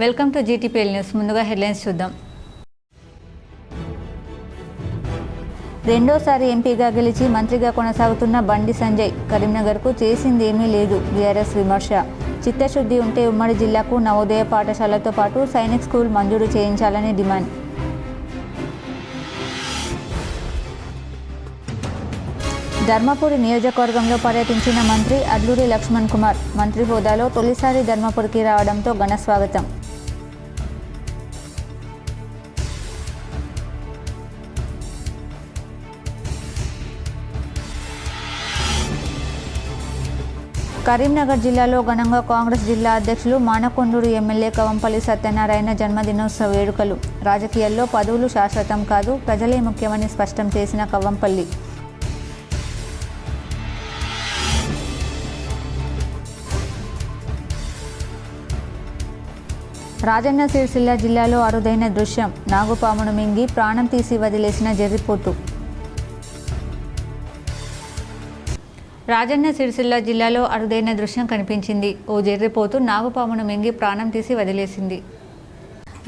Welcome to GTPL news. ముందుగా headlines చూద్దాం. రెండోసారి ఎంపీగా గెలిచి మంత్రిగా కొనసాగుతున్న బండి సంజయ్ కరీంనగర్కు చేసిందేమీ లేదు బీఆర్ఎస్ విమర్శ. చిత్తశుద్ధి ఉంటే ఉమ్మడి జిల్లాకు నవోదయ పాఠశాలతో పాటు సైనిక్ స్కూల్ మంజూరు చేయించాలని డిమాండ్. ధర్మపురి నియోజకవర్గంలో పర్యటించిన మంత్రి అడ్లూరి లక్ష్మణ్ కుమార్ మంత్రి హోదాలో తొలిసారి ధర్మపురికి రావడంతో ఘన స్వాగతం. కరీంనగర్ జిల్లాలో ఘనంగా కాంగ్రెస్ జిల్లా అధ్యక్షులు మానకొండూరు ఎమ్మెల్యే కవంపల్లి సత్యనారాయణ జన్మదినోత్సవ వేడుకలు. రాజకీయాల్లో పదవులు శాశ్వతం కాదు, ప్రజలే ముఖ్యమని స్పష్టం చేసిన కవంపల్లి. రాజన్న సిరిసిల్ల జిల్లాలో అరుదైన దృశ్యం. నాగుపామును మింగి ప్రాణం తీసి వదిలేసిన జర్రిపోతు. రాజన్న సిరిసిల్ల జిల్లాలో అరుదైన దృశ్యం కనిపించింది. ఓ జర్రిపోతు నాగుపామును మింగి ప్రాణం తీసి వదిలేసింది.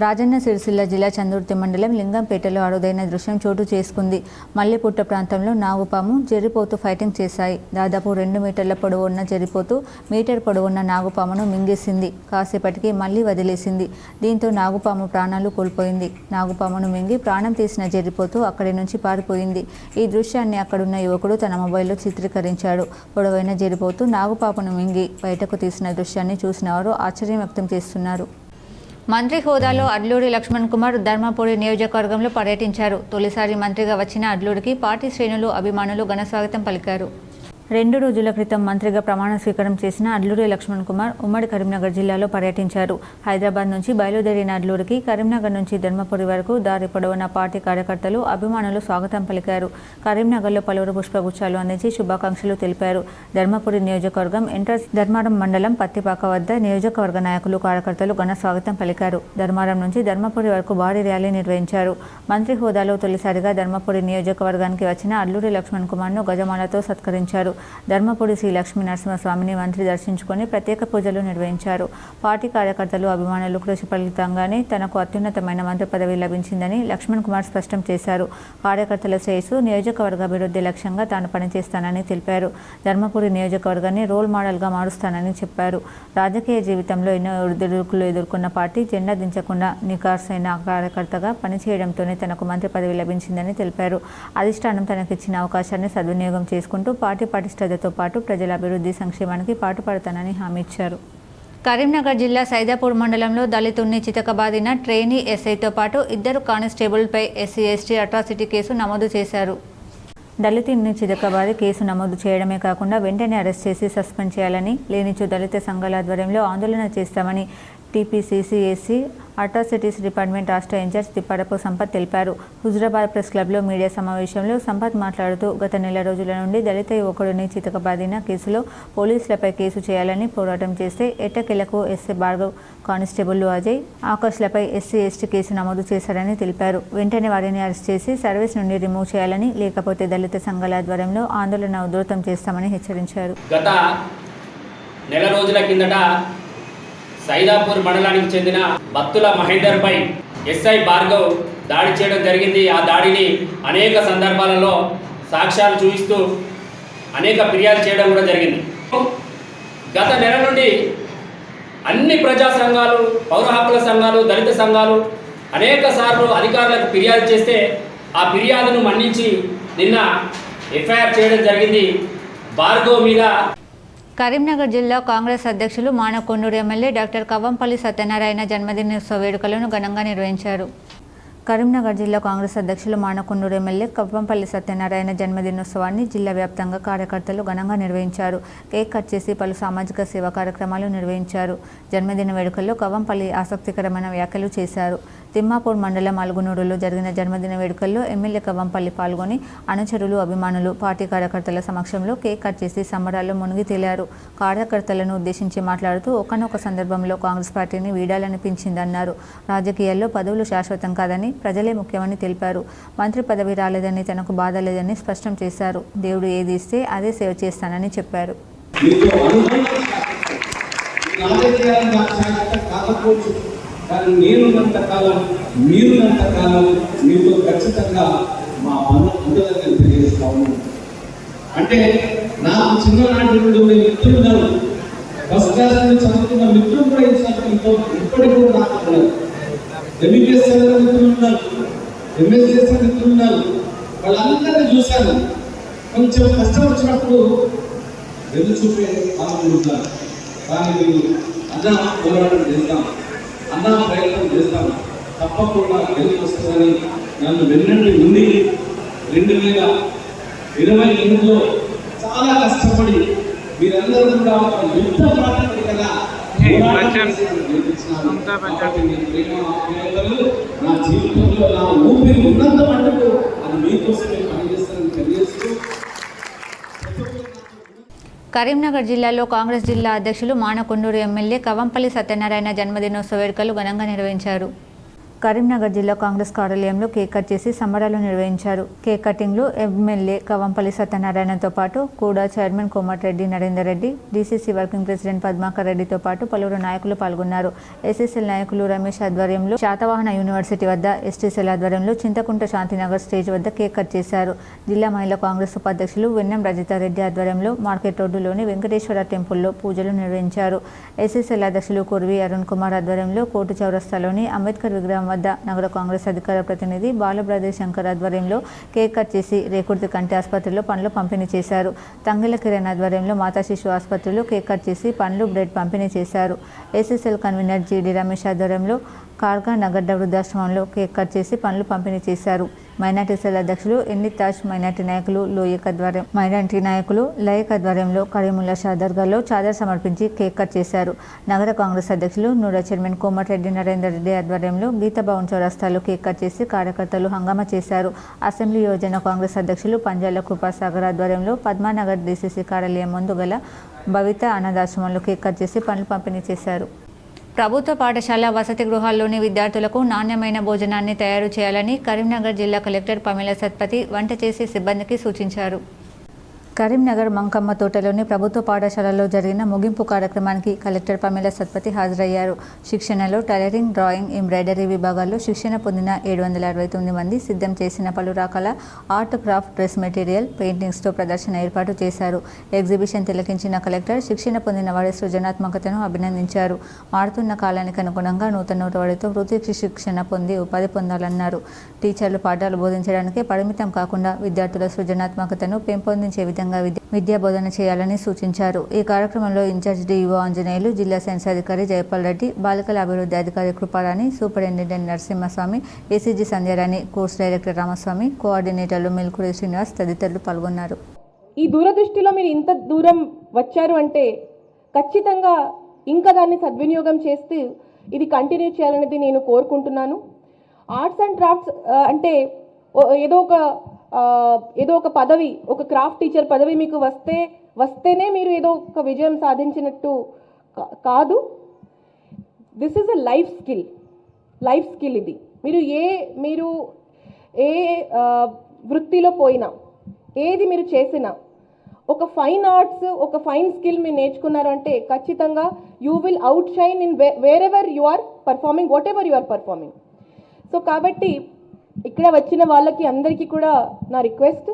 రాజన్న సిరిసిల్ల జిల్లా చందుర్తి మండలం లింగంపేటలో అరుదైన దృశ్యం చోటు చేసుకుంది. మల్లెపుట్ట ప్రాంతంలో నాగుపాము జర్రిపోతు ఫైటింగ్ చేశాయి. దాదాపు 2 మీటర్ల పొడవు ఉన్న జర్రిపోతు మీటర్ పొడవున్న నాగుపామును మింగేసింది. కాసేపటికి మళ్లీ వదిలేసింది. దీంతో నాగుపాము ప్రాణాలు కోల్పోయింది. నాగుపామును మింగి ప్రాణం తీసిన జర్రిపోతు అక్కడి నుంచి పారిపోయింది. ఈ దృశ్యాన్ని అక్కడున్న యువకుడు తన మొబైల్లో చిత్రీకరించాడు. పొడవైన జర్రిపోతు నాగుపామును మింగి బయటకు తీసిన దృశ్యాన్ని చూసిన వారు ఆశ్చర్యం వ్యక్తం చేస్తున్నారు. మంత్రి హోదాలో అడ్లూరి లక్ష్మణ్ కుమార్ ధర్మపురి నియోజకవర్గంలో పర్యటించారు. తొలిసారి మంత్రిగా వచ్చిన అడ్లూరికి పార్టీ శ్రేణులు, అభిమానులు ఘన స్వాగతం పలికారు. 2 రోజుల క్రితం మంత్రిగా ప్రమాణ స్వీకారం చేసిన అడ్లూరి లక్ష్మణ్ కుమార్ ఉమ్మడి కరీంనగర్ జిల్లాలో పర్యటించారు. హైదరాబాద్ నుంచి బయలుదేరిన అడ్లూరికి కరీంనగర్ నుంచి ధర్మపురి వరకు దారి పొడవున పార్టీ కార్యకర్తలు, అభిమానులు స్వాగతం పలికారు. కరీంనగర్లో పలువురు పుష్పగుచ్చాలు అందించి శుభాకాంక్షలు తెలిపారు. ధర్మపురి నియోజకవర్గం ఎంట్రన్స్ ధర్మారం మండలం పత్తిపాక వద్ద నియోజకవర్గ నాయకులు, కార్యకర్తలు ఘన స్వాగతం పలికారు. ధర్మారం నుంచి ధర్మపురి వరకు భారీ ర్యాలీ నిర్వహించారు. మంత్రి హోదాలో తొలిసారిగా ధర్మపురి నియోజకవర్గానికి వచ్చిన అడ్లూరి లక్ష్మణ్ కుమార్ను గజమాలతో సత్కరించారు. ధర్మపురి శ్రీ లక్ష్మీ నరసింహస్వామిని మంత్రి దర్శించుకొని ప్రత్యేక పూజలు నిర్వహించారు. పార్టీ కార్యకర్తలు, అభిమానులు కృషి ఫలితంగానే తనకు అత్యున్నతమైన మంత్రి పదవి లభించిందని లక్ష్మణ్ కుమార్ స్పష్టం చేశారు. కార్యకర్తల శ్రేయస్సు, నియోజకవర్గ అభివృద్ధి లక్ష్యంగా తాను పనిచేస్తానని తెలిపారు. ధర్మపురి నియోజకవర్గాన్ని రోల్ మోడల్గా మారుస్తానని చెప్పారు. రాజకీయ జీవితంలో ఎన్నో ఒడిదుడుకులు ఎదుర్కొన్న పార్టీ జెండా దించకుండా నిఖార్సైన కార్యకర్తగా పనిచేయడంతోనే తనకు మంత్రి పదవి లభించిందని తెలిపారు. అధిష్టానం తనకిచ్చిన అవకాశాన్ని సద్వినియోగం చేసుకుంటూ పార్టీ పటిష్టతతో పాటు ప్రజల అభివృద్ధి, సంక్షేమానికి పాటుపడతానని హామీ ఇచ్చారు. కరీంనగర్ జిల్లా సైదాపూర్ మండలంలో దళితుడిని చితకబాదిన ట్రైనీ ఎస్ఐతో పాటు 2 కానిస్టేబుల్పై SC/ST అట్రాసిటీ కేసు నమోదు చేశారు. దళితుడిని చితకబాది కేసు నమోదు చేయడమే కాకుండా వెంటనే అరెస్ట్ చేసి సస్పెండ్ చేయాలని, లేనిచో దళిత సంఘాల ఆధ్వర్యంలో ఆందోళన చేస్తామని TPCC/SC అట్రాసిటీస్ డిపార్ట్మెంట్ రాష్ట్ర ఇన్ఛార్జ్ తిప్పారపు సంపత్ తెలిపారు. హుజురాబాద్ ప్రెస్ క్లబ్లో మీడియా సమావేశంలో సంపత్ మాట్లాడుతూ గత నెల రోజుల నుండి దళిత యువకుడిని చితకబాదిన కేసులో పోలీసులపై కేసు చేయాలని పోరాటం చేస్తే ఎట్టకేలకు SI భార్గవ్, కానిస్టేబుల్ అజయ్, ఆకాష్లపై SC/ST కేసు నమోదు చేశారని తెలిపారు. వెంటనే వారిని అరెస్ట్ చేసి సర్వీస్ నుండి రిమూవ్ చేయాలని, లేకపోతే దళిత సంఘాల ఆధ్వర్యంలో ఆందోళన ఉధృతం చేస్తామని హెచ్చరించారు. గత నెల రోజుల కిందట సైదాపూర్ మండలానికి చెందిన బత్తుల మహేందర్ పై SI భార్గవ్ దాడి చేయడం జరిగింది. ఆ దాడిని అనేక సందర్భాలలో సాక్ష్యాలు చూపిస్తూ అనేక ఫిర్యాదు చేయడం కూడా జరిగింది. గత నెల నుండి అన్ని ప్రజా సంఘాలు, పౌర హక్కుల సంఘాలు, దళిత సంఘాలు అనేక సార్లు అధికారులకు ఫిర్యాదు చేస్తే ఆ ఫిర్యాదును మన్నించి నిన్న FIR చేయడం జరిగింది భార్గవ్ మీద. కరీంనగర్ జిల్లా కాంగ్రెస్ అధ్యక్షులు మానకొండూరు ఎమ్మెల్యే డాక్టర్ కవంపల్లి సత్యనారాయణ జన్మదినోత్సవ వేడుకలను ఘనంగా నిర్వహించారు. కరీంనగర్ జిల్లా కాంగ్రెస్ అధ్యక్షులు మానకొండూరు ఎమ్మెల్యే కవంపల్లి సత్యనారాయణ జన్మదినోత్సవాన్ని జిల్లా వ్యాప్తంగా కార్యకర్తలు ఘనంగా నిర్వహించారు. కేక్ కట్ చేసి పలు సామాజిక సేవా కార్యక్రమాలు నిర్వహించారు. జన్మదిన వేడుకల్లో కవంపల్లి ఆసక్తికరమైన వ్యాఖ్యలు చేశారు. తిమ్మాపూర్ మండలం అల్గునూరులో జరిగిన జన్మదిన వేడుకల్లో ఎమ్మెల్యే కవంపల్లి పాల్గొని అనుచరులు, అభిమానులు, పార్టీ కార్యకర్తల సమక్షంలో కేక్ కట్ చేసి సంబరాల్లో మునిగి తేలారు. కార్యకర్తలను ఉద్దేశించి మాట్లాడుతూ ఒకానొక సందర్భంలో కాంగ్రెస్ పార్టీని వీడాలనిపించిందన్నారు. రాజకీయాల్లో పదవులు శాశ్వతం కాదని, ప్రజలే ముఖ్యమని తెలిపారు. మంత్రి పదవి రాలేదని తనకు బాధ లేదని స్పష్టం చేశారు. దేవుడు ఏది ఇస్తే అదే సేవ చేస్తానని చెప్పారు. కానీ నేనున్నంతకాలం మీరున్నంతకాలం మీతో ఖచ్చితంగా మా పనులు ఉంటుందని తెలియజేస్తా ఉన్నాను. అంటే నాకు చిన్ననాటి నుండి ఉండే మిత్రులు ఉన్నారు, ఫస్ట్ క్లాస్ నుండి చదువుతున్న మిత్రులు కూడా ఇప్పటికి కూడా నాకు ఉన్నారు. ఎంబీబీఎస్ చదివిన మిత్రులు ఉన్నారు, ఎంఎస్ చేసిన మిత్రులు ఉన్నారు. వాళ్ళందరినీ చూశాను. కొంచెం కష్టం వచ్చినప్పుడు ఎదురు చూపే ఆలోచన ఉంటారు. కానీ మీరు అన్నా పోరాటం చేస్తాం, అన్నా ప్రయత్నం చేస్తాం, తప్పకుండా గెలుపు వస్తుందని నన్ను వెన్నంటి ఉండి 2028లో చాలా కష్టపడి మీరందరూ కూడా యుద్ధ మాట్లాడి కదా నా జీవితంలో నా ఊపిరి ఉన్నంత మటుకు అది మీకోసమే పనిచేస్తానని తెలియజేస్తూ కరీంనగర్ జిల్లాలో కాంగ్రెస్ జిల్లా అధ్యక్షులు మానకొండూరు ఎమ్మెల్యే కవంపల్లి సత్యనారాయణ జన్మదినోత్సవ వేడుకలు ఘనంగా నిర్వహించారు. కరీంనగర్ జిల్లా కాంగ్రెస్ కార్యాలయంలో కేక్ కట్ చేసి సంబరాలు నిర్వహించారు. కేక్ కటింగ్లో ఎమ్మెల్యే కవంపల్లి సత్యనారాయణతో పాటు కూడా chairman Komatireddy Narender Reddy, DCC working president Padmakar రెడ్డితో పాటు పలువురు నాయకులు పాల్గొన్నారు. ఎస్ఎస్ఎల్ నాయకులు రమేష్ ఆధ్వర్యంలో శాతవాహన యూనివర్సిటీ వద్ద, ఎస్టీసీఎల్ ఆధ్వర్యంలో చింతకుంట శాంతినగర్ స్టేజ్ వద్ద కేక్ కట్ చేశారు. జిల్లా మహిళా కాంగ్రెస్ ఉపాధ్యక్షులు వెన్నం రజితారెడ్డి ఆధ్వర్యంలో మార్కెట్ రోడ్డులోని వెంకటేశ్వర టెంపుల్లో పూజలు నిర్వహించారు. ఎస్ఎస్ఎల్ అధ్యక్షులు కుర్వి అరుణ్ కుమార్ ఆధ్వర్యంలో కోర్టు చౌరస్తాలోని అంబేద్కర్ విగ్రహం వద్ద నగర కాంగ్రెస్ అధికార ప్రతినిధి బాలబ్రదర్ శంకర్ ఆధ్వర్యంలో కేక్ కట్ చేసి రేకుర్తి కంటి ఆసుపత్రిలో పండ్లు పంపిణీ చేశారు. తంగెల కిరణ్ ఆధ్వర్యంలో మాతా శిశు ఆసుపత్రిలో కేక్ కట్ చేసి పండ్లు, బ్రెడ్ పంపిణీ చేశారు. ఎస్ఎస్ఎల్ కన్వీనర్ జీడి రమేష్ ఆధ్వర్యంలో కార్గా నగడ్డ వృద్ధాశ్రమంలో కేక్ కట్ చేసి పండ్లు పంపిణీ చేశారు. మైనార్టీ సెల్ అధ్యక్షులు ఎన్ని తాజ్, మైనార్టీ నాయకులు లయక్ ఆధ్వర్యంలో కరీముల్లా షా దర్గాలో చాదర్ సమర్పించి కేక్ కట్ చేశారు. నగర కాంగ్రెస్ అధ్యక్షులు నూరా చైర్మన్ కోమటిరెడ్డి నరేందర్ రెడ్డి ఆధ్వర్యంలో గీతాభవన్ చౌరస్తాలో కేక్ కట్ చేసి కార్యకర్తలు హంగామా చేశారు. అసెంబ్లీ యోజన కాంగ్రెస్ అధ్యక్షులు పంజాల కృపాసాగర్ ఆధ్వర్యంలో పద్మానగర్ డీసీసీ కార్యాలయం ముందు గల భవిత అనాథాశ్రమంలో కేక్ కట్ చేసి పండ్లు పంపిణీ చేశారు. ప్రభుత్వ పాఠశాల వసతి గృహాల్లోని విద్యార్థులకు నాణ్యమైన భోజనాన్ని తయారు చేయాలని కరీంనగర్ జిల్లా కలెక్టర్ పమేలా సత్పతి వంట చేసే సిబ్బందికి సూచించారు. కరీంనగర్ మంకమ్మ తోటలోని ప్రభుత్వ పాఠశాలలో జరిగిన ముగింపు కార్యక్రమానికి కలెక్టర్ పమేలా సత్పతి హాజరయ్యారు. శిక్షణలో టైలరింగ్, డ్రాయింగ్, ఎంబ్రాయిడరీ విభాగాల్లో శిక్షణ పొందిన 769 మంది సిద్ధం చేసిన పలు రకాల ఆర్ట్, క్రాఫ్ట్, డ్రెస్ మెటీరియల్, పెయింటింగ్స్తో ప్రదర్శన ఏర్పాటు చేశారు. ఎగ్జిబిషన్ తిలకించిన కలెక్టర్ శిక్షణ పొందిన వారి సృజనాత్మకతను అభినందించారు. మారుతున్న కాలానికి అనుగుణంగా నూతన ఒరవడితో వృత్తి శిక్షణ పొంది ఉపాధి పొందాలన్నారు. టీచర్లు పాఠాలు బోధించడానికే పరిమితం కాకుండా విద్యార్థుల సృజనాత్మకతను పెంపొందించే విధంగా విద్యా బోధన చేయాలని సూచించారు. ఈ కార్యక్రమంలో ఇన్ఛార్జ్ డిఈఓ ఆంజనేయులు, జిల్లా సైన్స్ అధికారి జయపాల్ రెడ్డి, బాలికల అభివృద్ధి అధికారి Kruparani, superintendent Narasimhaswamy, ACG Sandhyarani, course director Ramaswamy, కోఆర్డినేటర్లు మిల్కుడి శ్రీనివాస్ తదితరులు పాల్గొన్నారు. ఈ దూరదృష్టిలో మీరు ఇంత దూరం వచ్చారు అంటే ఖచ్చితంగా ఇంకా దాన్ని సద్వినియోగం చేస్తూ ఇది కంటిన్యూ చేయాలనేది నేను కోరుకుంటున్నాను. ఆర్ట్స్ అండ్ క్రాఫ్ట్స్ అంటే ఏదో ఒక పదవి, ఒక క్రాఫ్ట్ టీచర్ పదవి మీకు వస్తేనే మీరు ఏదో ఒక విజయం సాధించినట్టు కాదు. This is a life skill. ఇది మీరు ఏ వృత్తిలో పోయినా, ఏది మీరు చేసినా, ఒక ఫైన్ ఆర్ట్స్, ఒక ఫైన్ స్కిల్ మీరు నేర్చుకున్నారు అంటే ఖచ్చితంగా you will outshine in wherever you are performing, whatever you are performing. So కాబట్టి ఇక్కడ వచ్చిన వాళ్ళకి అందరికీ కూడా నా రిక్వెస్ట్,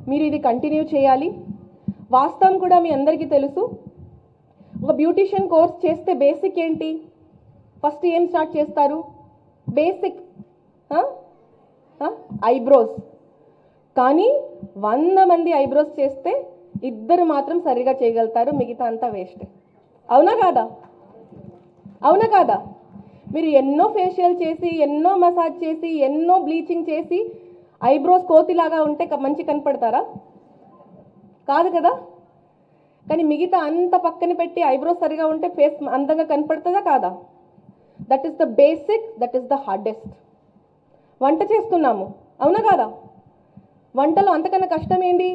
మీరు ఇది కంటిన్యూ చేయాలి. వాస్తవం కూడా మీ అందరికీ తెలుసు, ఒక బ్యూటిషియన్ కోర్స్ చేస్తే బేసిక్ ఏంటి? ఫస్ట్ ఏం స్టార్ట్ చేస్తారు? Basic eyebrows. కానీ 100 మంది ఐబ్రోస్ చేస్తే 2 మాత్రం సరిగా చేయగలుగుతారు, మిగతా అంతా వేస్ట్. అవునా కాదా? మీరు ఎన్నో ఫేషియల్ చేసి, ఎన్నో మసాజ్ చేసి, ఎన్నో బ్లీచింగ్ చేసి ఐబ్రోస్ కోతిలాగా ఉంటే మంచి కనపడతారా? కాదు కదా. కానీ మిగతా అంత పక్కన పెట్టి ఐబ్రోస్ సరిగా ఉంటే ఫేస్ అందంగా కనపడుతుందా కాదా? That is the basic, that is the hardest. వంట చేస్తున్నాము, అవునా కాదా? వంటలో అంతకన్నా కష్టం ఏంది?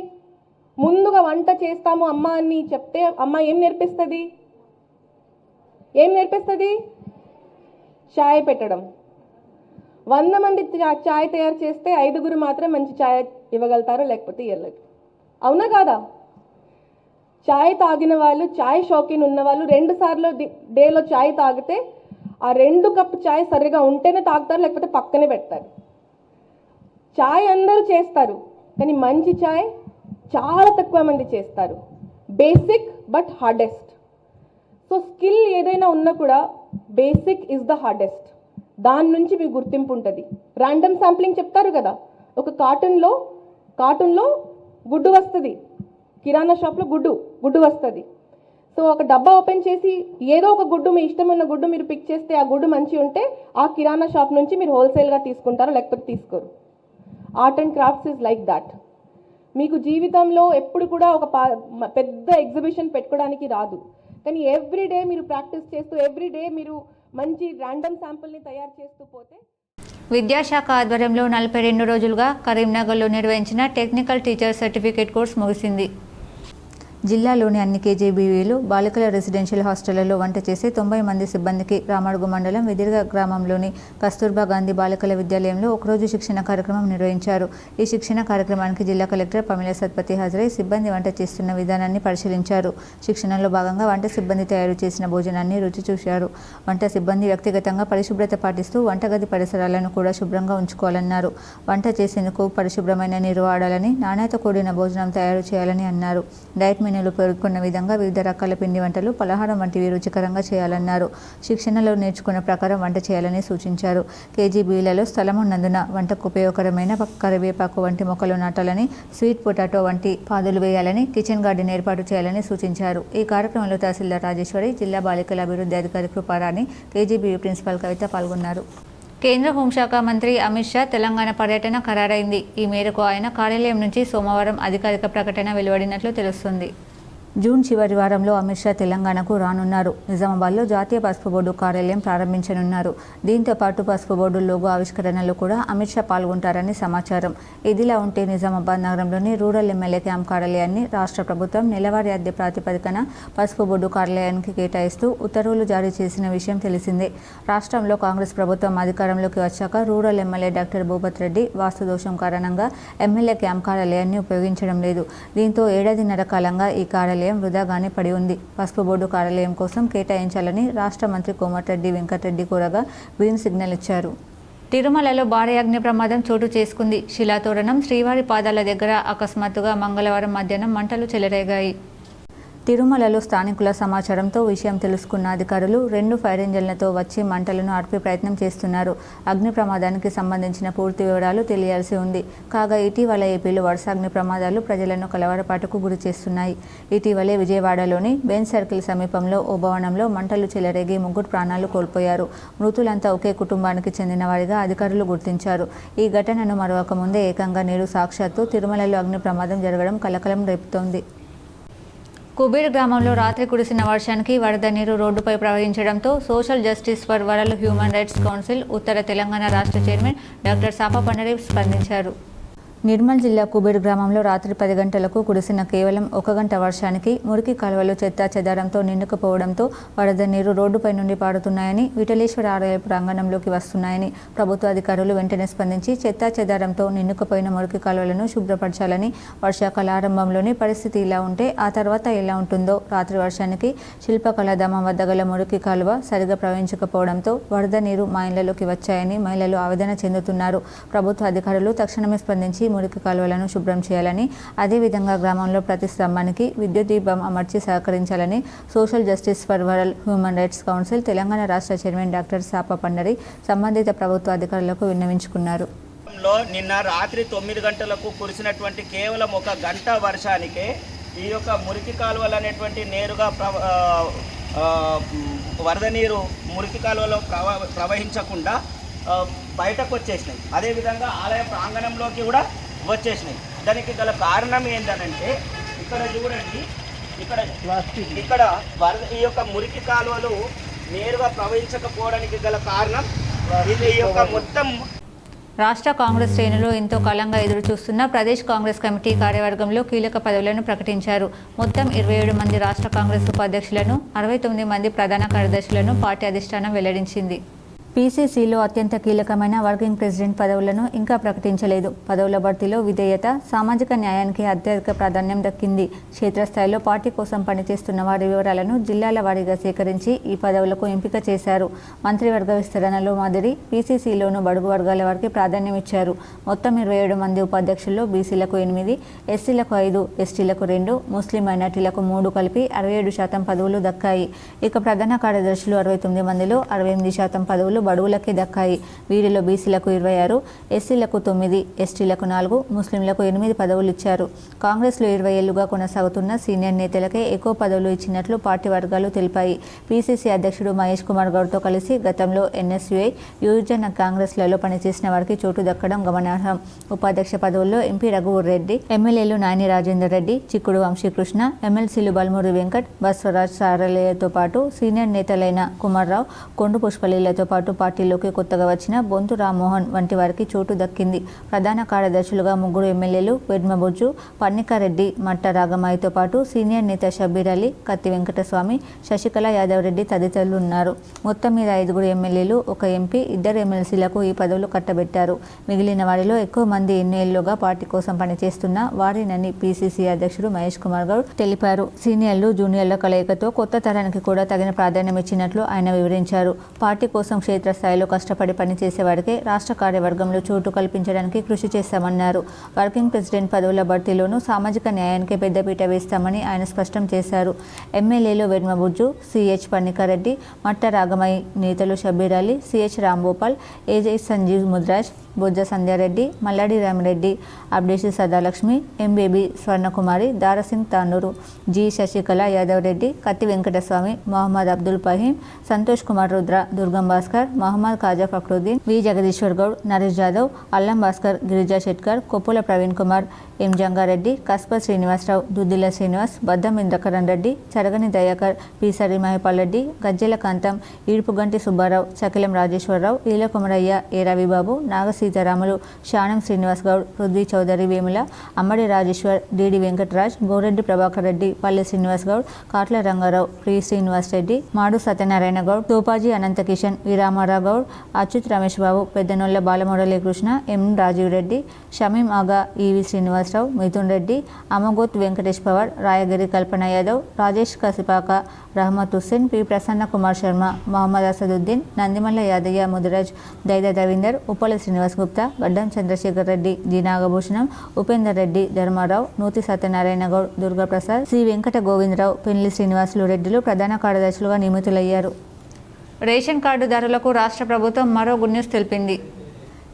ముందుగా వంట చేస్తాము అమ్మ అని చెప్తే అమ్మ ఏం నేర్పిస్తుంది? చాయ్ పెట్టడం. 100 మంది చాయ్ తయారు చేస్తే 5 మాత్రం మంచి చాయ్ ఇవ్వగలుగుతారు, లేకపోతే ఇవ్వలేదు. అవునా కాదా? చాయ్ తాగిన వాళ్ళు, చాయ్ షాకీన్ ఉన్న వాళ్ళు 2 సార్లు డేలో చాయ్ తాగితే ఆ 2 కప్పు చాయ్ సరిగా ఉంటేనే తాగుతారు, లేకపోతే పక్కనే పెడతారు. చాయ్ అందరూ చేస్తారు, కానీ మంచి చాయ్ చాలా తక్కువ మంది చేస్తారు. Basic but hardest. So skill ఏదైనా ఉన్నా కూడా బేసిక్ ఇస్ ద హార్డెస్ట్. దాని నుంచి మీకు గుర్తింపు ఉంటుంది. ర్యాండమ్ శాంప్లింగ్ చెప్తారు కదా, ఒక కార్టూన్లో గుడ్డు వస్తుంది, కిరాణా షాప్లో గుడ్డు వస్తుంది. సో ఒక డబ్బా ఓపెన్ చేసి ఏదో ఒక గుడ్డు, మీ ఇష్టమైన గుడ్డు మీరు పిక్ చేస్తే ఆ గుడ్డు మంచి ఉంటే ఆ కిరాణా షాప్ నుంచి మీరు హోల్సేల్గా తీసుకుంటారు, లేకపోతే తీసుకోరు. Art and crafts is like that. మీకు జీవితంలో ఎప్పుడు కూడా ఒక పెద్ద ఎగ్జిబిషన్ పెట్టుకోవడానికి రాదు, కానీ ఎవ్రీడే మీరు ప్రాక్టీస్ చేస్తూ, ఎవ్రీడే మీరు మంచి ర్యాండమ్ శాంపుల్ని తయారు చేస్తూ పోతే. విద్యాశాఖ ఆధ్వర్యంలో 42 రోజులుగా కరీంనగర్లో నిర్వహించిన టెక్నికల్ టీచర్ సర్టిఫికేట్ కోర్సు ముగిసింది. జిల్లాలోని అన్ని కేజీబీవీలు బాలికల రెసిడెన్షియల్ హాస్టళ్లలో వంట చేసే 90 మంది సిబ్బందికి రామడుగు మండలం వెదిర్గ గ్రామంలోని కస్తూర్బా గాంధీ బాలికల విద్యాలయంలో ఒకరోజు శిక్షణ కార్యక్రమం నిర్వహించారు. ఈ శిక్షణ కార్యక్రమానికి జిల్లా కలెక్టర్ పమిల సత్పతి హాజరై సిబ్బంది వంట చేస్తున్న విధానాన్ని పరిశీలించారు. శిక్షణలో భాగంగా వంట సిబ్బంది తయారు చేసిన భోజనాన్ని రుచి చూశారు. వంట సిబ్బంది వ్యక్తిగతంగా పరిశుభ్రత పాటిస్తూ వంటగది పరిసరాలను కూడా శుభ్రంగా ఉంచుకోవాలన్నారు. వంట చేసేందుకు పరిశుభ్రమైన నీరు వాడాలని, నాణ్యత కూడిన భోజనం తయారు చేయాలని అన్నారు. డైట్ మెనూలు పేర్కొన్న విధంగా వివిధ రకాల పిండి వంటలు, పలహారం వంటివి రుచికరంగా చేయాలన్నారు. శిక్షణలో నేర్చుకున్న ప్రకారం వంట చేయాలని సూచించారు. కేజీబీలలో స్థలం ఉన్నందున వంటకు ఉపయోగకరమైన కరివేపాకు వంటి మొక్కలు నాటాలని, స్వీట్ పొటాటో వంటి పాదులు వేయాలని, కిచెన్ గార్డెన్ ఏర్పాటు చేయాలని సూచించారు. ఈ కార్యక్రమంలో తహసీల్దార్ రాజేశ్వరి, జిల్లా బాలికల అభివృద్ధి అధికారి కృపారాణి, కేజీబీవీ ప్రిన్సిపాల్ కవిత పాల్గొన్నారు. కేంద్ర హోంశాఖ మంత్రి అమిత్ షా తెలంగాణ పర్యటన ఖరారైంది. ఈ మేరకు ఆయన కార్యాలయం నుంచి సోమవారం అధికారిక ప్రకటన వెలువడినట్లు తెలుస్తుంది. జూన్ చివరి వారంలో అమిత్ షా తెలంగాణకు రానున్నారు. నిజామాబాద్లో జాతీయ పసుపు బోర్డు కార్యాలయం ప్రారంభించనున్నారు. దీంతో పాటు పసుపు బోర్డు లోగో ఆవిష్కరణలో కూడా అమిత్ షా పాల్గొంటారని సమాచారం. ఇదిలా ఉంటే నిజామాబాద్ నగరంలోని రూరల్ ఎమ్మెల్యే క్యాంప్ కార్యాలయాన్ని రాష్ట్ర ప్రభుత్వం నెలవారీ అద్దె ప్రాతిపదికన పసుపు బోర్డు కార్యాలయానికి కేటాయిస్తూ ఉత్తర్వులు జారీ చేసిన విషయం తెలిసిందే. రాష్ట్రంలో కాంగ్రెస్ ప్రభుత్వం అధికారంలోకి వచ్చాక rural MLA doctor Bhupath Reddy వాస్తు దోషం కారణంగా ఎమ్మెల్యే క్యాంప్ కార్యాలయాన్ని ఉపయోగించడం లేదు. దీంతో ఏడాదిన్నర కాలంగా ఈ కార్యాలయం వృధాగానే పడి ఉంది. పసుపు బోర్డు కార్యాలయం కోసం కేటాయించాలని రాష్ట్ర మంత్రి కోమటిరెడ్డి వెంకటరెడ్డి కోరగా గ్రీన్ సిగ్నల్ ఇచ్చారు. తిరుమలలో భారీ అగ్ని ప్రమాదం చోటు చేసుకుంది. శిలాతోరణం శ్రీవారి పాదాల దగ్గర అకస్మాత్తుగా మంగళవారం మధ్యాహ్నం మంటలు చెలరేగాయి. తిరుమలలో స్థానికుల సమాచారంతో విషయం తెలుసుకున్న అధికారులు 2 ఫైర్ ఇంజన్లతో వచ్చి మంటలను ఆర్పే ప్రయత్నం చేస్తున్నారు. అగ్ని ప్రమాదానికి సంబంధించిన పూర్తి వివరాలు తెలియాల్సి ఉంది. కాగా ఇటీవల ఏపీలో వరుస అగ్ని ప్రమాదాలు ప్రజలను కలవరపాటుకు గురి చేస్తున్నాయి. ఇటీవలే విజయవాడలోని బెంజ్ సర్కిల్ సమీపంలో ఓ భవనంలో మంటలు చెలరేగి 3 ప్రాణాలు కోల్పోయారు. మృతులంతా ఒకే కుటుంబానికి చెందిన వారిగా అధికారులు గుర్తించారు. ఈ ఘటనను మరొక ముందే ఏకంగా నేడు సాక్షాత్తు తిరుమలలో అగ్ని ప్రమాదం జరగడం కలకలం రేపుతోంది. కుబేర్ గ్రామంలో రాత్రి కురిసిన వర్షానికి వరద నీరు రోడ్డుపై ప్రవహించడంతో social justice for world human rights council ఉత్తర తెలంగాణ రాష్ట్ర చైర్మన్ డాక్టర్ సాప పండరి స్పందించారు. నిర్మల్ జిల్లా కుబేర్ గ్రామంలో రాత్రి 10 గంటలకు కురిసిన కేవలం 1 గంట వర్షానికి మురికి కాలువలు చెత్తా చెదారంతో నిండుకుపోవడంతో వరద నీరు రోడ్డుపై నుండి పారుతున్నాయని, విఠలేశ్వర ఆలయ ప్రాంగణంలోకి వస్తున్నాయని ప్రభుత్వ అధికారులు వెంటనే స్పందించి చెత్తా చెదారంతో నిండుకుపోయిన మురికి కాలువలను శుభ్రపరచాలని, వర్షాకాల ఆరంభంలోనే పరిస్థితి ఇలా ఉంటే ఆ తర్వాత ఎలా ఉంటుందో, రాత్రి వర్షానికి శిల్పకళాధామం వద్ద గల మురికి కాలువ సరిగా ప్రవహించకపోవడంతో వరద నీరు మా ఇళ్లలోకి వచ్చాయని మహిళలు ఆవేదన చెందుతున్నారు. ప్రభుత్వ అధికారులు తక్షణమే స్పందించి మురికి కాలువలను శుభ్రం చేయాలని, అదేవిధంగా గ్రామంలో ప్రతి స్తంభానికి విద్యుత్ దీపం అమర్చి సహకరించాలని social justice for world human rights council Telangana రాష్ట్ర చైర్మన్ డాక్టర్ సాప పండరి సంబంధిత ప్రభుత్వ అధికారులకు విన్నవించుకున్నారు. నిన్న రాత్రి 9 గంటలకు కురిసినటువంటి కేవలం 1 గంట వర్షానికే ఈ యొక్క మురికి కాలువలు అనేటువంటి నేరుగా వరద నీరు మురికి కాలువలో ప్రవహించకుండా బయటకు వచ్చేసినాయి. అదేవిధంగా ఆలయ ప్రాంగణంలోకి కూడా వచ్చేసినాయి. దానికి గల కారణం ఏంటంటే ఇక్కడ చూడండి, ఇక్కడ వరద ఈ యొక్క మురికి కాలువలు నేరుగా ప్రవహించకపోవడానికి గల కారణం ఇది ఈ యొక్క మొత్తం. రాష్ట్ర కాంగ్రెస్ శ్రేణులు ఎంతో కాలంగా ఎదురుచూస్తున్న ప్రదేశ్ కాంగ్రెస్ కమిటీ కార్యవర్గంలో కీలక పదవులను ప్రకటించారు. మొత్తం 27 మంది రాష్ట్ర కాంగ్రెస్ ఉపాధ్యక్షులను, 69 మంది ప్రధాన కార్యదర్శులను పార్టీ అధిష్టానం వెల్లడించింది. పీసీసీలో అత్యంత కీలకమైన వర్కింగ్ ప్రెసిడెంట్ పదవులను ఇంకా ప్రకటించలేదు. పదవుల భర్తీలో విధేయత, సామాజిక న్యాయానికి అత్యధిక ప్రాధాన్యం దక్కింది. క్షేత్రస్థాయిలో పార్టీ కోసం పనిచేస్తున్న వారి వివరాలను జిల్లాల వారీగా సేకరించి ఈ పదవులకు ఎంపిక చేశారు. మంత్రివర్గ విస్తరణలో మాదిరి పీసీసీలోనూ బడుగు వర్గాల వారికి ప్రాధాన్యం ఇచ్చారు. మొత్తం 27 మంది ఉపాధ్యక్షుల్లో బీసీలకు 8, ఎస్సీలకు 5, ఎస్టీలకు 2, ముస్లిం మైనార్టీలకు 3 కలిపి 67% పదవులు దక్కాయి. ఇక ప్రధాన కార్యదర్శులు 69 మందిలో 68% పదవులు బడుగులకే దక్కాయి. వీరిలో బీసీలకు 26, ఎస్సీలకు 9, ఎస్టీలకు 4, ముస్లింలకు 8 పదవులు ఇచ్చారు. కాంగ్రెస్లో 20 ఏళ్లుగా కొనసాగుతున్న సీనియర్ నేతలకే ఎక్కువ పదవులు ఇచ్చినట్లు పార్టీ వర్గాలు తెలిపాయి. పీసీసీ అధ్యక్షుడు మహేష్ కుమార్ గౌడ్తో కలిసి గతంలో ఎన్ఎస్యుఐ, యువజన కాంగ్రెస్లలో పనిచేసిన వారికి చోటు దక్కడం గమనార్హం. ఉపాధ్యక్ష పదవుల్లో ఎంపీ రఘువీరెడ్డి, ఎమ్మెల్యేలు నాయని రాజేందర్ రెడ్డి, చిక్కుడు వంశీకృష్ణ, ఎమ్మెల్సీలు బల్మూరి వెంకట్, బస్వరాజ్ సారలయ్యతో పాటు సీనియర్ నేతలైన కుమార్రావు, కొండు పుష్పలీలతో పాటు పార్టీలోకి కొత్తగా వచ్చిన బొంతు రామ్మోహన్ వంటి వారికి చోటు దక్కింది. ప్రధాన కార్యదర్శులుగా 3 ఎమ్మెల్యేలు వెడ్మబొజ్జు, పన్నికారెడ్డి, మట్ట రాగమాయితో పాటు సీనియర్ నేత షబ్బీర్ అలీ, కత్తి వెంకటస్వామి, శశికళ యాదవ్ రెడ్డి తదితరులు ఉన్నారు. మొత్తం మీద 5 ఎమ్మెల్యేలు, 1 ఎంపీ, 2 ఎమ్మెల్సీలకు ఈ పదవులు కట్టబెట్టారు. మిగిలిన వారిలో ఎక్కువ మంది ఎన్నేళ్లుగా పార్టీ కోసం పనిచేస్తున్న వారినని పీసీసీ అధ్యక్షుడు మహేష్ కుమార్ గౌడ్ తెలిపారు. సీనియర్లు, జూనియర్ల కలయికతో కొత్త తరానికి కూడా తగిన ప్రాధాన్యం ఇచ్చినట్లు ఆయన వివరించారు. పార్టీ కోసం క్షేత్రస్థాయిలో కష్టపడి పనిచేసే వారికి రాష్ట్ర కార్యవర్గంలో చోటు కల్పించడానికి కృషి చేస్తామన్నారు. వర్కింగ్ ప్రెసిడెంట్ పదవుల భర్తీలోనూ సామాజిక న్యాయానికి పెద్దపీట వేస్తామని ఆయన స్పష్టం చేశారు. ఎమ్మెల్యేలు వెడ్మబుజ్జు, సిహెచ్ పన్నికారెడ్డి, మట్ట రాగమై, నేతలు షబ్బీర్ అలీ, సిహెచ్ రాంభూపాల్, ఏజై సంజీవ్ ముద్రాజ్, బొజ్జ సంధ్యారెడ్డి, మల్లాడి రామిరెడ్డి, అబ్డేసి సదాలక్ష్మి, ఎంబేబీ స్వర్ణకుమారి, దారాసింగ్ తానూరు, జి శశికళ యాదవ్ రెడ్డి, కత్తి వెంకటస్వామి, మొహమ్మద్ అబ్దుల్ ఫహీం, సంతోష్ కుమార్ రుద్ర, దుర్గం భాస్కర్, మహమ్మద్ ఖాజా ఫక్రుద్దీన్, వి జగదీశ్వర్ గౌడ్, నరేష్ జాదవ్, అల్లం భాస్కర్, గిరిజా షెట్కర్, కొప్పుల ప్రవీణ్ కుమార్, ఎం జంగారెడ్డి, కస్ప శ్రీనివాసరావు, దుద్దిల శ్రీనివాస్, బద్దం ఇంద్రకరణ్ రెడ్డి, చరగని దయాకర్, పీసరి మహిపాల్ రెడ్డి, గజ్జెల కాంతం, ఈడుపుగంటి సుబ్బారావు, చకిలం రాజేశ్వరరావు, ఈల కుమరయ్య, ఏ రవిబాబు, సీతారాములు, శానం శ్రీనివాస్ గౌడ్, పృథ్వీ చౌదరి వేముల, అమ్మడి రాజేశ్వర్, డిడి వెంకటరాజ్, గోరెడ్డి ప్రభాకర్ రెడ్డి, పల్లె శ్రీనివాస్ గౌడ్, కాట్ల రంగారావు, ప్రి శ్రీనివాస్ రెడ్డి, మాడు సత్యనారాయణ గౌడ్, తోపాజీ అనంతకిషన్, వి రామారావు గౌడ్, అచ్యుత్ రమేష్ బాబు, పెద్దనొల్ల బాలమురళీకృష్ణ, ఎం రాజీవ్ రెడ్డి, షమీం ఆగా, ఈవి శ్రీనివాసరావు, మిథున్ రెడ్డి, అమగోత్ వెంకటేష్ పవార్, రాయగిరి కల్పన యాదవ్, రాజేష్ కసిపాక, రహమత్ హుస్సేన్, పి ప్రసన్న కుమార్ శర్మ, మొహమ్మద్ అసదుద్దీన్, నందిమల్ల యాదయ్య ముదిరాజ్, దైద రవీందర్, ఉప్పల శ్రీనివాస్ గుప్తా, గడ్డం చంద్రశేఖర్ రెడ్డి, జి నాగభూషణం, ఉపేందర్ రెడ్డి, ధర్మారావు, నూతి సత్యనారాయణ గౌడ్, దుర్గాప్రసాద్, సి వెంకట గోవిందరావు, పెళ్లి శ్రీనివాసులు రెడ్డిలు ప్రధాన కార్యదర్శులుగా నియమితులయ్యారు. రేషన్ కార్డుదారులకు రాష్ట్ర ప్రభుత్వం మరో గుడ్ న్యూస్ తెలిపింది.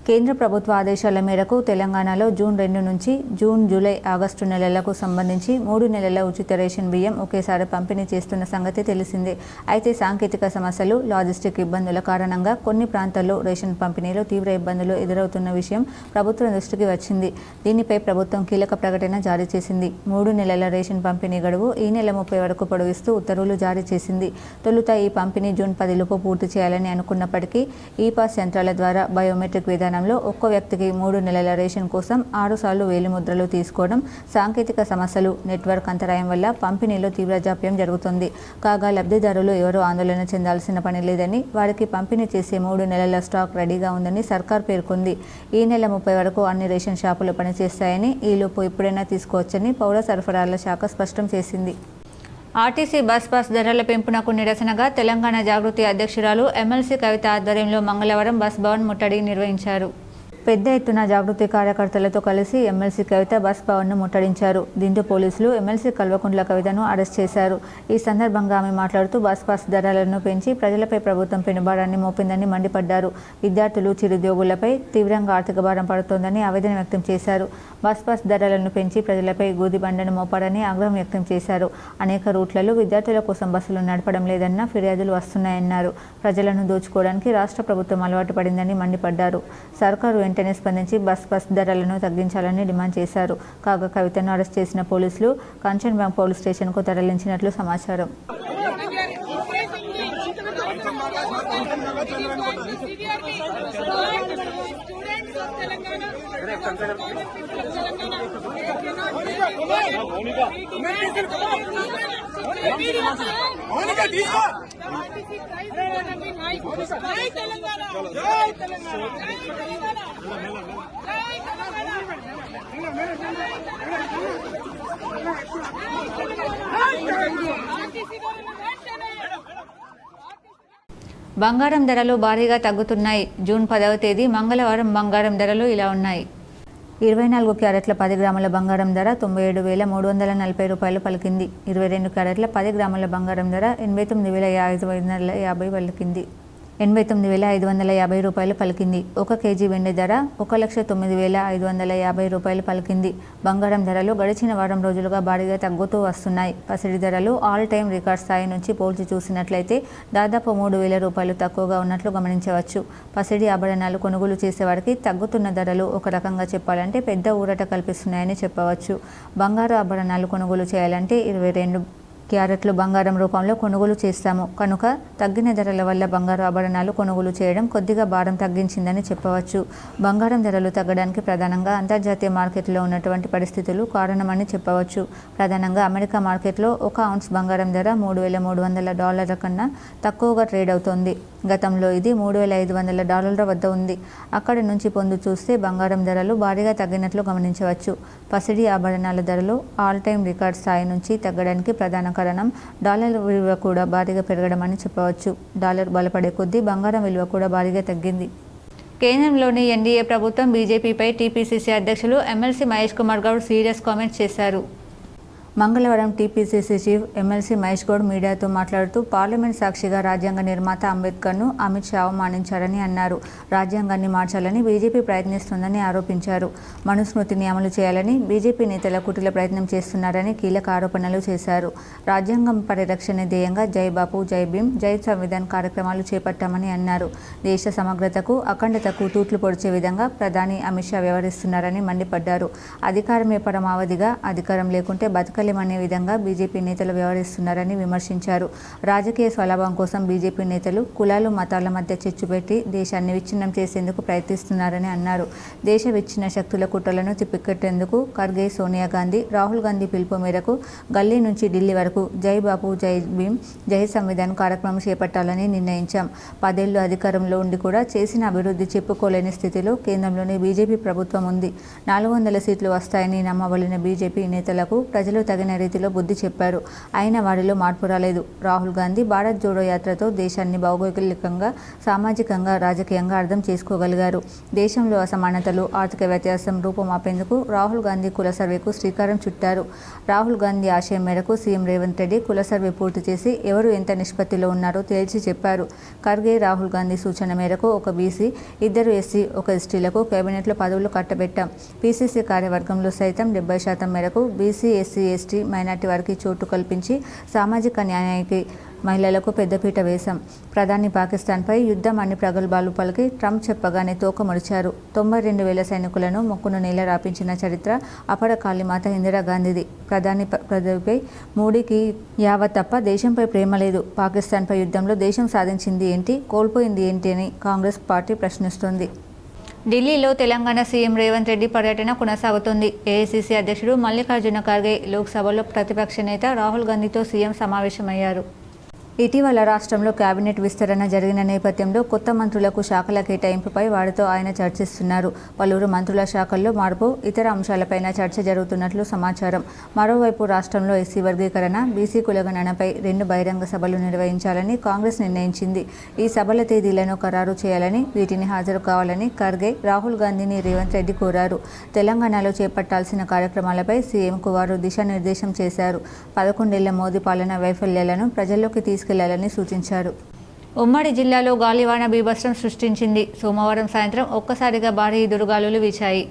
కేంద్ర ప్రభుత్వ ఆదేశాల మేరకు తెలంగాణలో జూన్ 2 నుంచి జూన్, జూలై, ఆగస్టు నెలలకు సంబంధించి 3 నెలల ఉచిత రేషన్ బియ్యం ఒకేసారి పంపిణీ చేస్తున్న సంగతి తెలిసిందే. అయితే సాంకేతిక సమస్యలు, లాజిస్టిక్ ఇబ్బందుల కారణంగా కొన్ని ప్రాంతాల్లో రేషన్ పంపిణీలో తీవ్ర ఇబ్బందులు ఎదురవుతున్న విషయం ప్రభుత్వం దృష్టికి వచ్చింది. దీనిపై ప్రభుత్వం కీలక ప్రకటన జారీ చేసింది. 3 నెలల రేషన్ పంపిణీ గడువు ఈ నెల 30 వరకు పొడిగిస్తూ ఉత్తర్వులు జారీ చేసింది. తొలుత ఈ పంపిణీ జూన్ 10 లోపు పూర్తి చేయాలని అనుకున్నప్పటికీ ఈ పాస్ యంత్రాల ద్వారా బయోమెట్రిక్ విధానం ఒక్క వ్యక్తికి 3 నెలల రేషన్ కోసం 6 సార్లు వేలిముద్రలు తీసుకోవడం, సాంకేతిక సమస్యలు, నెట్వర్క్ అంతరాయం వల్ల పంపిణీలో తీవ్ర జాప్యం జరుగుతుంది. కాగా లబ్ధిదారులు ఎవరూ ఆందోళన చెందాల్సిన పని లేదని, వారికి పంపిణీ చేసే 3 నెలల స్టాక్ రెడీగా ఉందని సర్కార్ పేర్కొంది. ఈ నెల 30 వరకు అన్ని రేషన్ షాపులు పనిచేస్తాయని, ఈలోపు ఎప్పుడైనా తీసుకోవచ్చని పౌర సరఫరాల శాఖ స్పష్టం చేసింది. ఆర్టీసీ బస్ పాస్ ధరల పెంపునకు నిరసనగా తెలంగాణ జాగృతి అధ్యక్షురాలు ఎమ్మెల్సీ కవిత ఆధ్వర్యంలో మంగళవారం బస్ భవన్ ముట్టడి నిర్వహించారు. పెద్ద ఎత్తున జాగృతి కార్యకర్తలతో కలిసి ఎమ్మెల్సీ కవిత బస్ భవన్ను ముట్టడించారు. దీంతో పోలీసులు ఎమ్మెల్సీ కల్వకుంట్ల కవితను అరెస్ట్ చేశారు. ఈ సందర్భంగా ఆమె మాట్లాడుతూ బస్ పాస్ ధరలను పెంచి ప్రజలపై ప్రభుత్వం పెనుభారాన్ని మోపిందని మండిపడ్డారు. విద్యార్థులు, చిరుద్యోగులపై తీవ్రంగా ఆర్థిక భారం పడుతోందని ఆవేదన వ్యక్తం చేశారు. బస్ పాస్ ధరలను పెంచి ప్రజలపై గూదిబండను మోపారని ఆగ్రహం వ్యక్తం చేశారు. అనేక రూట్లలో విద్యార్థుల కోసం బస్సులు నడపడం లేదన్న ఫిర్యాదులు వస్తున్నాయన్నారు. ప్రజలను దోచుకోవడానికి రాష్ట్ర ప్రభుత్వం అలవాటు పడిందని మండిపడ్డారు. సర్కారు వెంటనే స్పందించి బస్ ధరలను తగ్గించాలని డిమాండ్ చేశారు. కాగా కవితను అరెస్ట్ చేసిన పోలీసులు కంచన్ బ్యాంక్ పోలీస్ స్టేషన్కు తరలించినట్లు సమాచారం. మౌనిక తీసుకో బంగారం ధరలు భారీగా తగ్గుతున్నాయి. జూన్ 10వ తేదీ మంగళవారం బంగారం ధరలు ఇలా ఉన్నాయి. 24 క్యారెట్ల 10 గ్రాముల బంగారం ధర 97,340 రూపాయలు పలికింది. 22 క్యారెట్ల 10 గ్రాముల బంగారం ధర 89,550 పలికింది. 89,550 రూపాయలు పలికింది. 1 కేజీ వెండి ధర 1,09,550 రూపాయలు పలికింది. బంగారం ధరలు గడిచిన వారం రోజులుగా భారీగా తగ్గుతూ వస్తున్నాయి. పసిడి ధరలు ఆల్ టైమ్ రికార్డ్ స్థాయి నుంచి పోల్చి చూసినట్లయితే దాదాపు 3,000 రూపాయలు తక్కువగా ఉన్నట్లు గమనించవచ్చు. పసిడి ఆభరణాలు కొనుగోలు చేసేవారికి తగ్గుతున్న ధరలు ఒక రకంగా చెప్పాలంటే పెద్ద ఊరట కల్పిస్తున్నాయని చెప్పవచ్చు. బంగారు ఆభరణాలు కొనుగోలు చేయాలంటే 22 క్యారెట్లు బంగారం రూపంలో కొనుగోలు చేస్తాము కనుక తగ్గిన ధరల వల్ల బంగారు ఆభరణాలు కొనుగోలు చేయడం కొద్దిగా భారం తగ్గించిందని చెప్పవచ్చు. బంగారం ధరలు తగ్గడానికి ప్రధానంగా అంతర్జాతీయ మార్కెట్లో ఉన్నటువంటి పరిస్థితులు కారణమని చెప్పవచ్చు. ప్రధానంగా అమెరికా మార్కెట్లో 1 ఔన్స్ బంగారం ధర $3,300 కన్నా తక్కువగా ట్రేడ్ అవుతోంది. గతంలో ఇది $3,500 వద్ద ఉంది. అక్కడి నుంచి పొందు చూస్తే బంగారం ధరలు భారీగా తగ్గినట్లు గమనించవచ్చు. పసిడి ఆభరణాల ధరలు ఆల్ టైమ్ రికార్డ్ స్థాయి నుంచి తగ్గడానికి ప్రధాన కారణం డాలర్ విలువ కూడా భారీగా పెరగడం అని చెప్పవచ్చు. డాలర్ బలపడే కొద్దీ బంగారం విలువ కూడా భారీగా తగ్గింది. కేంద్రంలోని ఎన్డీఏ ప్రభుత్వం బీజేపీపై టీపీసీసీ అధ్యక్షులు MLC Mahesh Kumar Goud serious comments చేశారు. మంగళవారం TPCC chief MLC Mahesh Goud మీడియాతో మాట్లాడుతూ పార్లమెంట్ సాక్షిగా రాజ్యాంగ నిర్మాత అంబేద్కర్ను అమిత్ షా అవమానించారని అన్నారు. రాజ్యాంగాన్ని మార్చాలని బీజేపీ ప్రయత్నిస్తుందని ఆరోపించారు. మనుస్మృతిని అమలు చేయాలని బీజేపీ నేతల కుటిల ప్రయత్నం చేస్తున్నారని కీలక ఆరోపణలు చేశారు. రాజ్యాంగం పరిరక్షణ ధ్యేయంగా జై బాపు, జై భీమ్, జై సంవిధాన్ కార్యక్రమాలు చేపట్టామని అన్నారు. దేశ సమగ్రతకు, అఖండతకు తూట్లు పొడిచే విధంగా ప్రధాని అమిత్ షా వ్యవహరిస్తున్నారని మండిపడ్డారు. అధికారమే పరమావధిగా, అధికారం లేకుంటే బతకలేమనే విధంగా బీజేపీ నేతలు వ్యవహరిస్తున్నారని విమర్శించారు. రాజకీయ స్వలాభం కోసం బీజేపీ నేతలు కులాలు, మతాల మధ్య చిచ్చు పెట్టి దేశాన్ని విచ్ఛిన్నం చేసేందుకు ప్రయత్నిస్తున్నారని అన్నారు. దేశ విచ్ఛిన్న శక్తుల కుట్రలను తిప్పికొట్టేందుకు ఖర్గే, సోనియా గాంధీ, రాహుల్ గాంధీ పిలుపు మేరకు గల్లీ నుంచి ఢిల్లీ వరకు జై బాపు, జై భీమ్, జై సంవిధాన్ కార్యక్రమం చేపట్టాలని నిర్ణయించాం. 10 ఏళ్లు అధికారంలో ఉండి కూడా చేసిన అభివృద్ధి చెప్పుకోలేని స్థితిలో కేంద్రంలోని బీజేపీ ప్రభుత్వం ఉంది. 400 సీట్లు వస్తాయని నమ్మబలిన బీజేపీ నేతలకు ప్రజలు తగిన రీతిలో బుద్ధి చెప్పారు. అయినా వారిలో మార్పు రాలేదు. రాహుల్ గాంధీ భారత్ జోడో యాత్రతో దేశాన్ని భౌగోళికంగా, సామాజికంగా, రాజకీయంగా అర్థం చేసుకోగలిగారు. దేశంలో అసమానతలు, ఆర్థిక వ్యత్యాసం రూపుమాపేందుకు రాహుల్ గాంధీ కుల సర్వేకు శ్రీకారం చుట్టారు. రాహుల్ గాంధీ ఆశయం మేరకు సీఎం రేవంత్ రెడ్డి కుల సర్వే పూర్తి చేసి ఎవరు ఎంత నిష్పత్తిలో ఉన్నారో తేల్చి చెప్పారు. ఖర్గే, రాహుల్ గాంధీ సూచన మేరకు 1 బీసీ, 2 ఎస్సీ, 1 ఎస్టీలకు కేబినెట్లో పదవులు కట్టబెట్టాం. పీసీసీ కార్యవర్గంలో సైతం 70% మేరకు బీసీ, ఎస్సీ, ఎస్టీ, మైనార్టీ వారికి చోటు కల్పించి సామాజిక న్యాయానికి, మహిళలకు పెద్దపీట వేశాం. ప్రధాని పాకిస్తాన్పై యుద్ధం అని ప్రగల్భాలు పలికి ట్రంప్ చెప్పగానే తోక ముడిచారు. 92,000 సైనికులను మొక్కును నేల రాపించిన చరిత్ర అపర కాళీమాత ఇందిరాగాంధీది. ప్రధాని పదవిపై మోడీకి యావత్ తప్ప దేశంపై ప్రేమ లేదు. పాకిస్తాన్పై యుద్ధంలో దేశం సాధించింది ఏంటి, కోల్పోయింది ఏంటి అని కాంగ్రెస్ పార్టీ ప్రశ్నిస్తోంది. ఢిల్లీలో తెలంగాణ సీఎం రేవంత్ రెడ్డి పర్యటన కొనసాగుతుంది. ఏఐసీసీ అధ్యక్షుడు మల్లికార్జున ఖర్గే లోక్సభలో ప్రతిపక్ష నేత రాహుల్ గాంధీతో సీఎం సమావేశమయ్యారు. ఇటీవల రాష్ట్రంలో కేబినెట్ విస్తరణ జరిగిన నేపథ్యంలో కొత్త మంత్రులకు శాఖల కేటాయింపుపై వారితో ఆయన చర్చిస్తున్నారు. పలువురు మంత్రుల శాఖల్లో మార్పు, ఇతర అంశాలపైన చర్చ జరుగుతున్నట్లు సమాచారం. మరోవైపు రాష్ట్రంలో ఎస్సీ వర్గీకరణ, బీసీ కులగణనపై 2 బహిరంగ సభలు నిర్వహించాలని కాంగ్రెస్ నిర్ణయించింది. ఈ సభల తేదీలను ఖరారు చేయాలని, వీటిని హాజరు కావాలని ఖర్గే, రాహుల్ గాంధీని రేవంత్ రెడ్డి కోరారు. తెలంగాణలో చేపట్టాల్సిన కార్యక్రమాలపై సీఎంకు వారు దిశానిర్దేశం చేశారు. 11 ఏళ్ల మోదీ పాలన వైఫల్యాలను ప్రజల్లోకి తీసుకెళ్లాలని సూచించారు. ఉమ్మడి జిల్లాలో గాలివాన బీభత్సం సృష్టించింది. సోమవారం సాయంత్రం ఒక్కసారిగా భారీ ఎదురుగాలులు వీచాయి.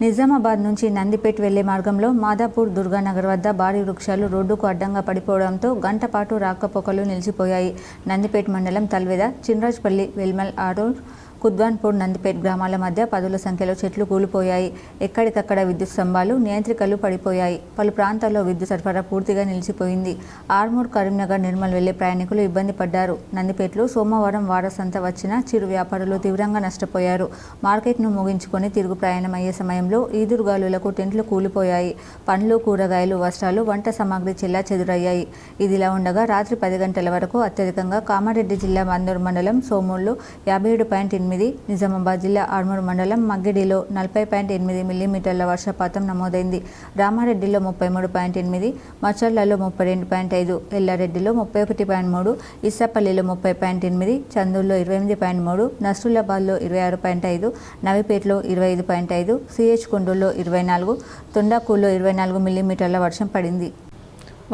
నిజామాబాద్ నుంచి నందిపేట్ వెళ్లే మార్గంలో మాదాపూర్ దుర్గానగర్ వద్ద భారీ వృక్షాలు రోడ్డుకు అడ్డంగా పడిపోవడంతో గంట పాటు రాకపోకలు నిలిచిపోయాయి. నందిపేట్ మండలం తల్వేద, చిన్రాజ్పల్లి, వెల్మల్, ఆరూర్, కుద్వాన్పూర్ నందిపేట్ గ్రామాల మధ్య పదుల సంఖ్యలో చెట్లు కూలిపోయాయి. ఎక్కడికక్కడ విద్యుత్ స్తంభాలు, నియంత్రికలు పడిపోయాయి. పలు ప్రాంతాల్లో విద్యుత్ సరఫరా పూర్తిగా నిలిచిపోయింది. ఆర్మూర్, కరీంనగర్, నిర్మల్ వెళ్లే ప్రయాణికులు ఇబ్బంది పడ్డారు. నందిపేటలో సోమవారం వారసంతా వచ్చిన చిరు వ్యాపారులు తీవ్రంగా నష్టపోయారు. మార్కెట్ను ముగించుకొని తిరుగు ప్రయాణం అయ్యే సమయంలో ఈదురుగాలులకు టెంట్లు కూలిపోయాయి. పండ్లు, కూరగాయలు, వస్త్రాలు, వంట సామాగ్రి చెల్లాచెదురయ్యాయి. ఇదిలా ఉండగా రాత్రి 10 గంటల వరకు అత్యధికంగా కామారెడ్డి జిల్లా మందూరు మండలం సోమూరులో 57.8, నిజామాబాద్ జిల్లా ఆర్మూరు మండలం మగ్గిడిలో 40.8 మిల్లీమీటర్ల వర్షపాతం నమోదైంది. రామారెడ్డిలో 33.8, మచర్లలో 32.5, ఎల్లారెడ్డిలో 31.3, ఇస్సాపల్లిలో 30.8, చందూరులో 28.3, నస్రులాబాద్లో 26.5, నవిపేటలో 25.5, సిహెచ్ కుండూరులో 24, తొండాకూరులో 24 మిల్లీమీటర్ల వర్షం పడింది.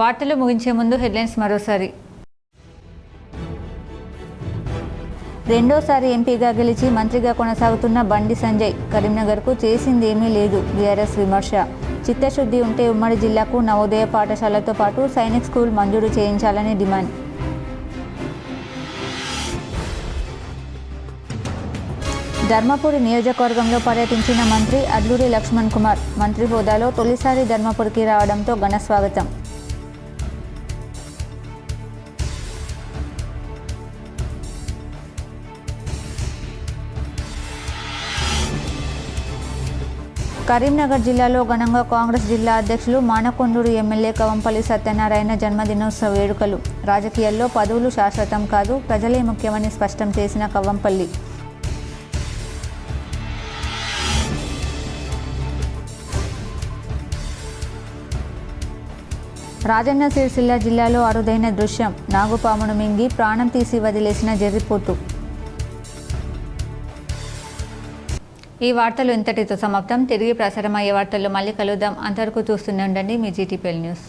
వార్తలు ముగించే ముందు హెడ్లైన్స్ మరోసారి. రెండోసారి ఎంపీగా గెలిచి మంత్రిగా కొనసాగుతున్న బండి సంజయ్ కరీంనగర్కు చేసిందేమీ లేదు, బీఆర్ఎస్ విమర్శ. చిత్తశుద్ధి ఉంటే ఉమ్మడి జిల్లాకు నవోదయ పాఠశాలతో పాటు సైనిక్ స్కూల్ మంజూరు చేయించాలని డిమాండ్. ధర్మపురి నియోజకవర్గంలో పర్యటించిన మంత్రి అడ్లూరి లక్ష్మణ్ కుమార్ మంత్రి హోదాలో తొలిసారి ధర్మపురికి రావడంతో ఘన స్వాగతం. కరీంనగర్ జిల్లాలో ఘనంగా కాంగ్రెస్ జిల్లా అధ్యక్షులు మానకొండూరు ఎమ్మెల్యే కవంపల్లి సత్యనారాయణ జన్మదినోత్సవ వేడుకలు. రాజకీయాల్లో పదవులు శాశ్వతం కాదు, ప్రజలే ముఖ్యమని స్పష్టం చేసిన కవంపల్లి. రాజన్న సిరిసిల్ల జిల్లాలో అరుదైన దృశ్యం, నాగుపామును మింగి ప్రాణం తీసి వదిలేసిన జెర్రిపోతు. ఈ వార్తలు ఇంతటితో సమాప్తం. తిరిగి ప్రసారమయ్యే వార్తల్లో మళ్ళీ కలుద్దాం. అంతవరకు చూస్తూనే ఉండండి మీ జీటీపీఎల్ న్యూస్.